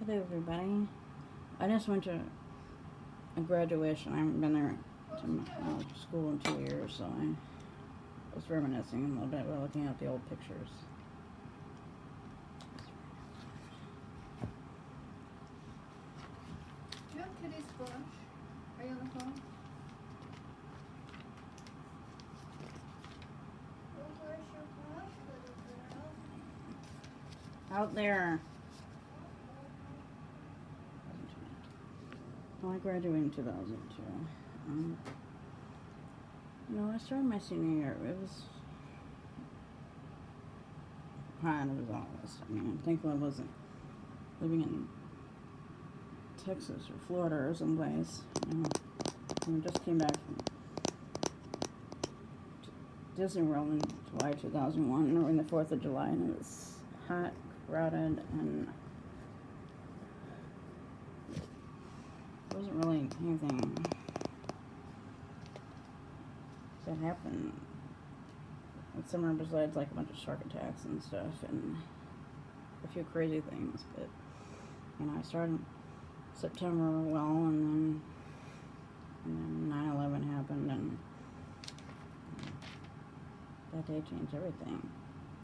Hello, everybody. I just went to a graduation. I haven't been there to school in 2 years, so I was reminiscing a little bit while looking at the old pictures. Do you have Kitty's brush? Are you on the phone? Where's your brush, little girl? Out there. Well, I graduated in 2002. I started my senior year. It was kind of as always. I mean, I'm thankful I wasn't living in Texas or Florida or someplace. We just came back from Disney World in July 2001, during the 4th of July, and it was hot, crowded, and there wasn't really anything that happened with summer besides like a bunch of shark attacks and stuff and a few crazy things. But I started September well, and then 9/11 happened, and that day changed everything.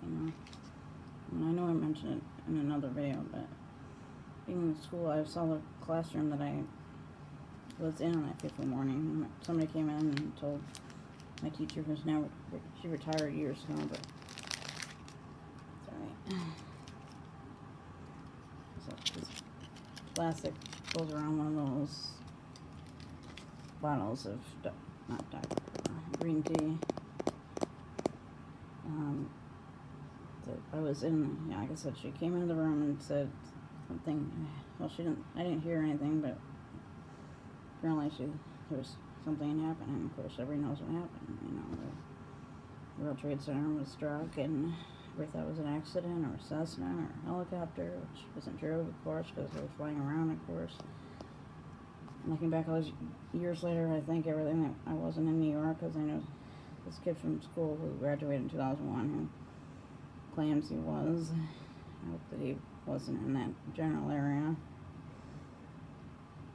And I know I mentioned it in another video, but being in school, I saw the classroom that I was in on that fateful morning. Somebody came in and told my teacher, who's now, she retired years ago, but it's alright. So this plastic goes around one of those bottles of, not Dr. green tea. That I was in, like I said, she came into the room and said something. Well, I didn't hear anything, but apparently there was something happening. Of course, everybody knows what happened. The World Trade Center was struck, and we thought it was an accident, or Cessna, or helicopter, which wasn't true, of course, because they were flying around, of course. Looking back all those years later, I think everything that I wasn't in New York, because I know this kid from school who graduated in 2001 who claims he was. I hope that he wasn't in that general area.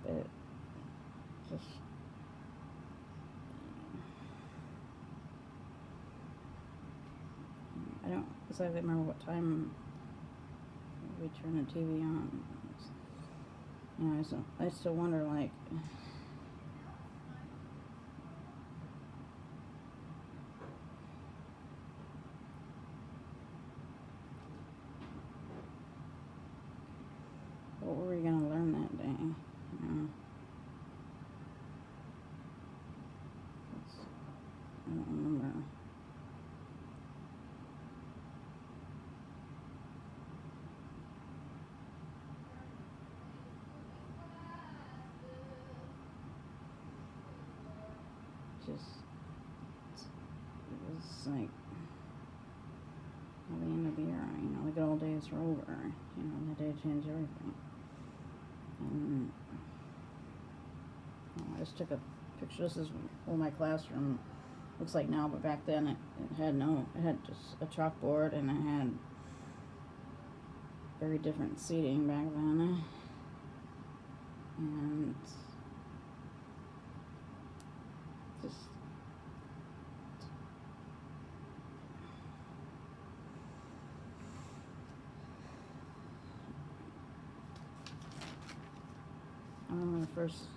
But just I don't exactly remember what time we turned the TV on. I still wonder, like, what were we gonna learn that day? I don't remember. It was like at the end of the year, the good old days were over. That day changed everything. And I just took a picture. This is what my classroom looks like now, but back then it had just a chalkboard, and it had very different seating back then. And just I remember the first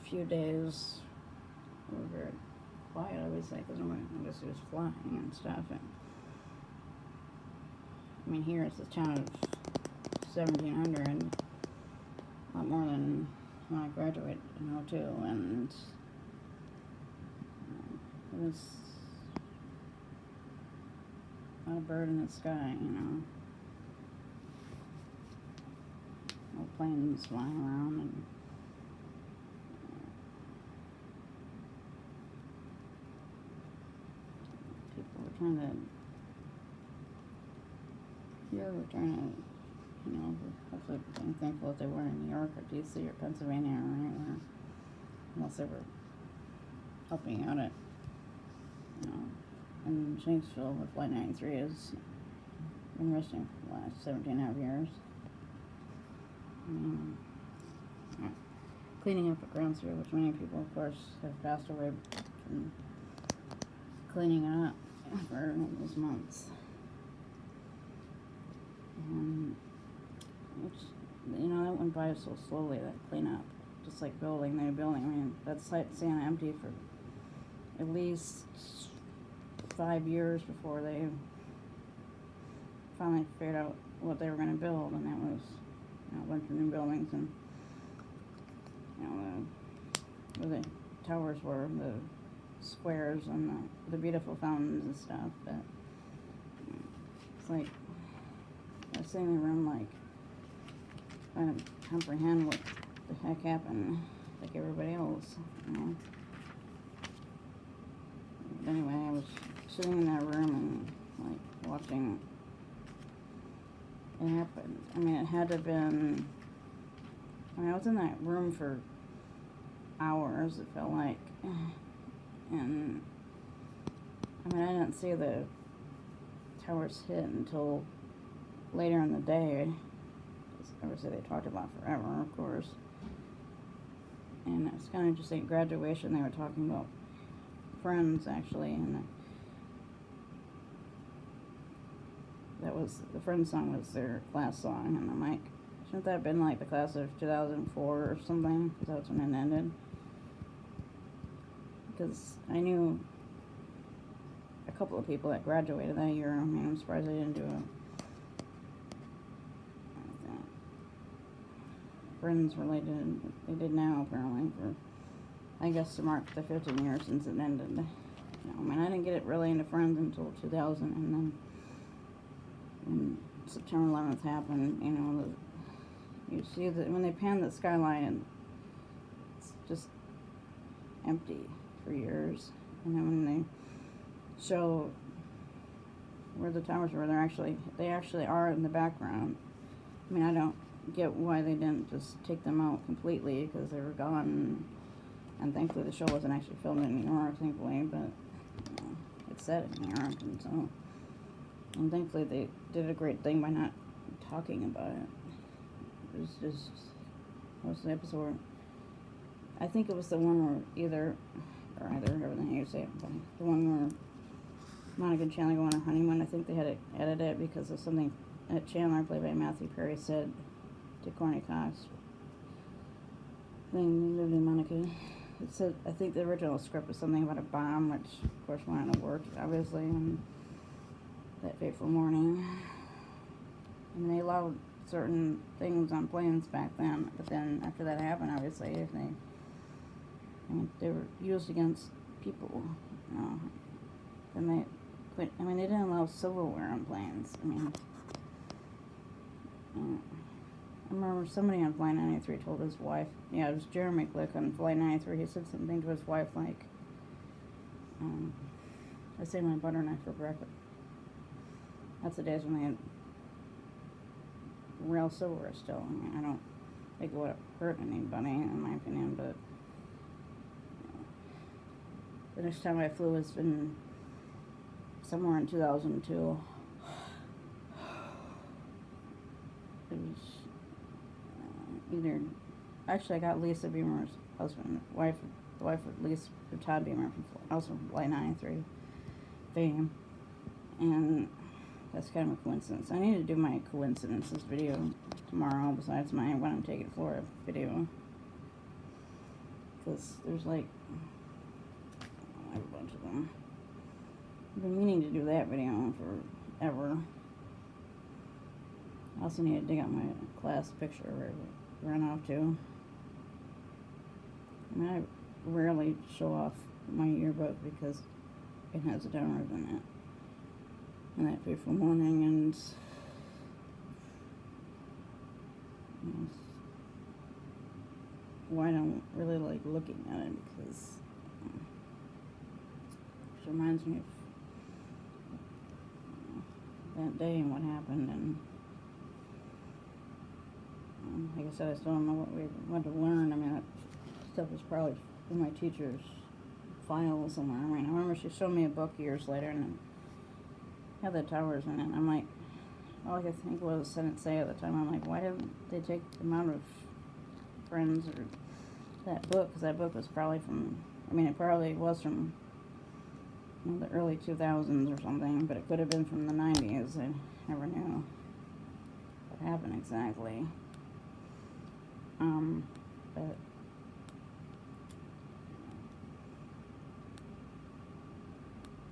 few days were very quiet, I would say, because I guess he was flying and stuff. And here it's a town of 1,700, a lot more than when I graduated in '02, and it was not a bird in the sky, no planes flying around, and people were trying to, hopefully being thankful that they weren't in New York or D.C. or Pennsylvania or anywhere, unless they were helping out at, in Shanksville, where Flight 93 has been resting for the last 17 and a half years. cleaning up at Ground Zero, which many people, of course, have passed away from cleaning it up for those months. And which, you know, that went by so slowly, that cleanup. Just like building, new building. I mean, that site sat empty for at least 5 years before they finally figured out what they were going to build, and that was, you know, a bunch of new buildings and, you know, where the towers were, the squares and the beautiful fountains and stuff. But it's like I was sitting in the room, like trying to comprehend what the heck happened, like everybody else, you know. But anyway, I was sitting in that room and like watching it happen. I mean, it had to have been. I mean, I was in that room for hours. It felt like, and I mean, I didn't see the towers hit until later in the day. Obviously, they talked about forever, of course. And it's kind of interesting. At graduation, they were talking about Friends, actually, and that was the Friends song was their class song. And I'm like, shouldn't that have been like the class of 2004 or something? Because that's when it ended. Because I knew a couple of people that graduated that year. I mean, I'm surprised they didn't do a Friends related. They did now, apparently, for, I guess, to mark the 15 years since it ended. You know, I mean, I didn't get it really into Friends until 2000, and then when September 11th happened, you know, you see that when they pan the skyline, and it's just empty for years, and then when they show where the towers were, they actually are in the background. I mean, I don't get why they didn't just take them out completely, because they were gone, and thankfully the show wasn't actually filmed in New York, thankfully, but you know, it's set in New York, and so, and thankfully they did a great thing by not talking about it. It was just, what was the episode? I think it was the one where either, everything you say, but the one where Monica and Chandler go on a honeymoon. I think they had to edit it because of something that Chandler, played by Matthew Perry, said to Courtney Cox. Then lived in Monica. It said, I think the original script was something about a bomb, which of course went out of work, obviously, on that fateful morning. I mean, they allowed certain things on planes back then, but then after that happened, obviously, they were used against people, you know. Then they quit. I mean, they didn't allow silverware on planes. I mean, I remember somebody on Flight 93 told his wife, yeah, it was Jeremy Glick on Flight 93, he said something to his wife like, I saved my butter knife for breakfast. That's the days when they had real silverware still. I mean, I don't think it would have hurt anybody, in my opinion, but the next time I flew was in somewhere in 2002. It was either, actually I got Lisa Beamer's husband, the wife of Lisa, Todd Beamer, also from Flight 93 fame, and that's kind of a coincidence. I need to do my coincidences video tomorrow, besides my when I'm taking Florida video, because there's like a bunch of them. I've been meaning to do that video forever. I also need to dig out my class picture where I ran off to. I mean, I rarely show off my yearbook because it has a download in it. And that fateful morning, and you know, why I don't really like looking at it, because it reminds me of that day and what happened, and like I said, I still don't know what we want to learn. I mean, that stuff is probably in my teacher's file somewhere. I mean, I remember she showed me a book years later, and it had the towers in it. I'm like, all I could think was, didn't say at the time, I'm like, why didn't they take them out of Friends or that book, because that book was probably from, I mean, it probably was from the early 2000s or something, but it could have been from the 90s. I never knew what happened exactly. But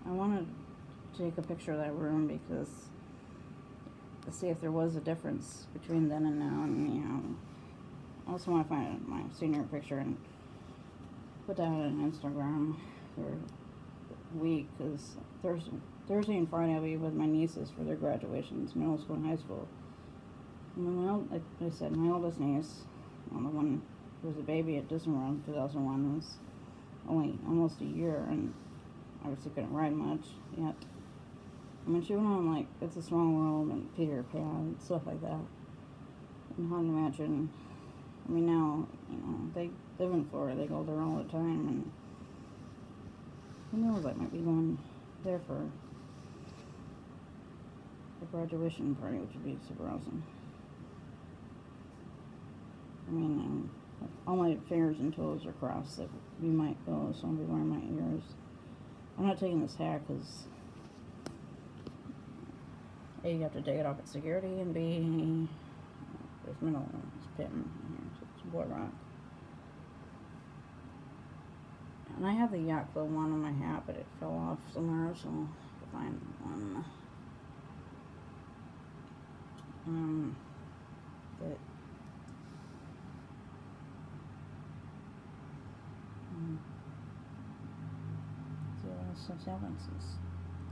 I wanted to take a picture of that room because to see if there was a difference between then and now. And anyhow, I also want to find my senior picture and put that on Instagram for a week, because Thursday and Friday I'll be with my nieces for their graduations, middle school and high school. And like I said, my oldest niece, the one who was a baby at Disney World in 2001, was only almost a year, and obviously couldn't ride much yet. I mean, she went on like It's a Small World and Peter Pan and stuff like that. And hard to imagine. I mean, now, they live in Florida. They go there all the time, and who knows, I might be going there for the graduation party, which would be super awesome. I mean, all my fingers and toes are crossed that we might go, so I'll be wearing my ears. I'm not taking this hat because A, you have to take it off at security, and B, there's middle pit in here, so it's Boy Rock. And I have the Yacht Club one on my hat, but it fell off somewhere, so I'll find one. But so stuff happens,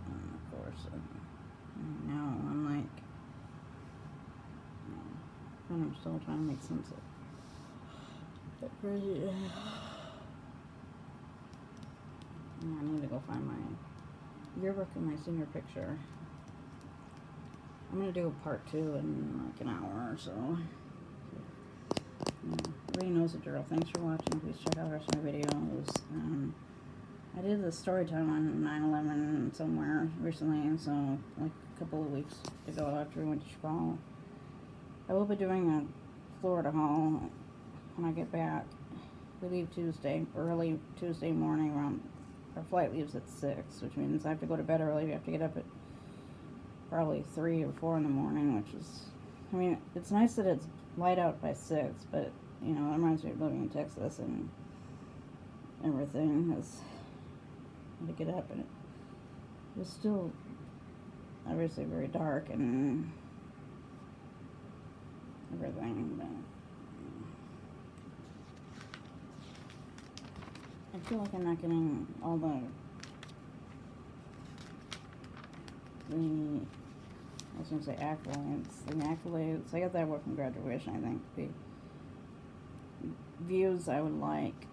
of course. And now I'm like, and I'm still trying to make sense of that crazy. I need to go find my yearbook and my senior picture. I'm gonna do a part 2 in like an hour or so. Everybody knows the drill. Thanks for watching. Please check out our other videos. I did the story time on 9/11 somewhere recently, so like a couple of weeks ago after we went to Chicago. I will be doing a Florida haul when I get back. We leave early Tuesday morning around, our flight leaves at 6, which means I have to go to bed early. We have to get up at probably 3 or 4 in the morning, which is, I mean, it's nice that it's light out by 6, but, it reminds me of living in Texas and everything. I had to get up, and it was still obviously very dark and everything, but I feel like I'm not getting all the I was going to say accolades. I got that one from graduation, I think. The views I would like.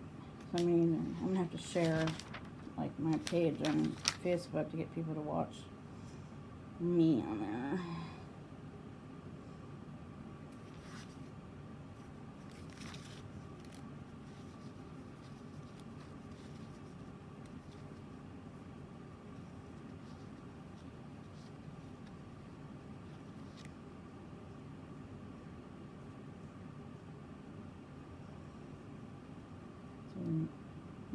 So I mean, I'm going to have to share like my page on Facebook to get people to watch me on there.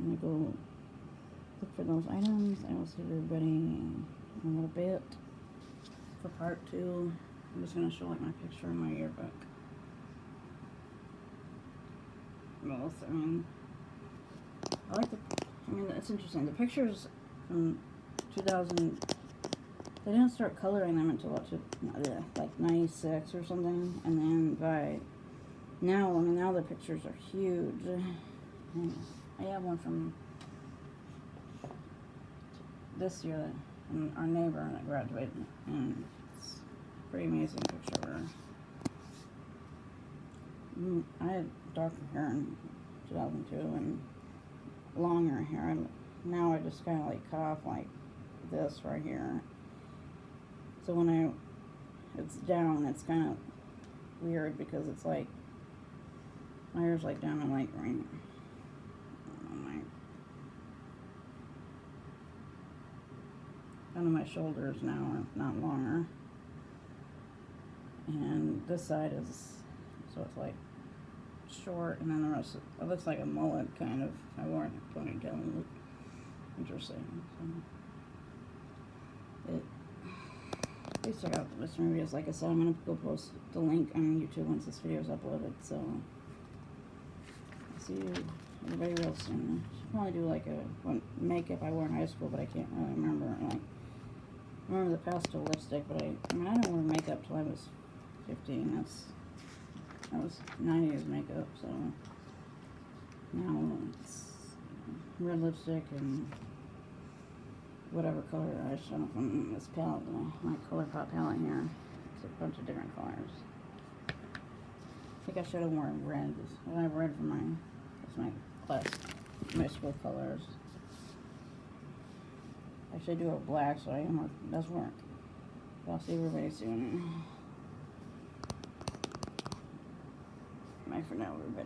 I'm going to go look for those items. I will see everybody in a little bit for part 2. I'm just going to show like my picture in my yearbook. Both. I mean, it's interesting. The pictures from 2000, they didn't start coloring them until like 96 or something. And then by now, now the pictures are huge. I have one from this year, and our neighbor that graduated, and it's a pretty amazing picture of her. I had darker hair in 2002 and longer hair. Now I just kind of like cut off like this right here. So when it's down, it's kind of weird because it's like my hair's like down to like right. Down to my shoulders now, not longer. And this side is, so it's like short, and then the rest, it looks like a mullet, kind of. I wore it in a ponytail and it looked interesting. So please check out this reviews. Like I said, I'm going to go post the link on YouTube once this video is uploaded, so I'll see you, everybody, real soon. I should probably do like what makeup I wore in high school, but I can't really remember. Like, I remember the pastel lipstick, but I mean, I didn't wear makeup till I was 15. That was 90s makeup, so now it's red lipstick and whatever color eyeshadow from this palette, my ColourPop palette here. It's a bunch of different colors. I think I should have worn red. I have red for my class, my school colors. I should do a black, so it does work. I'll see everybody soon. Bye for now, everybody.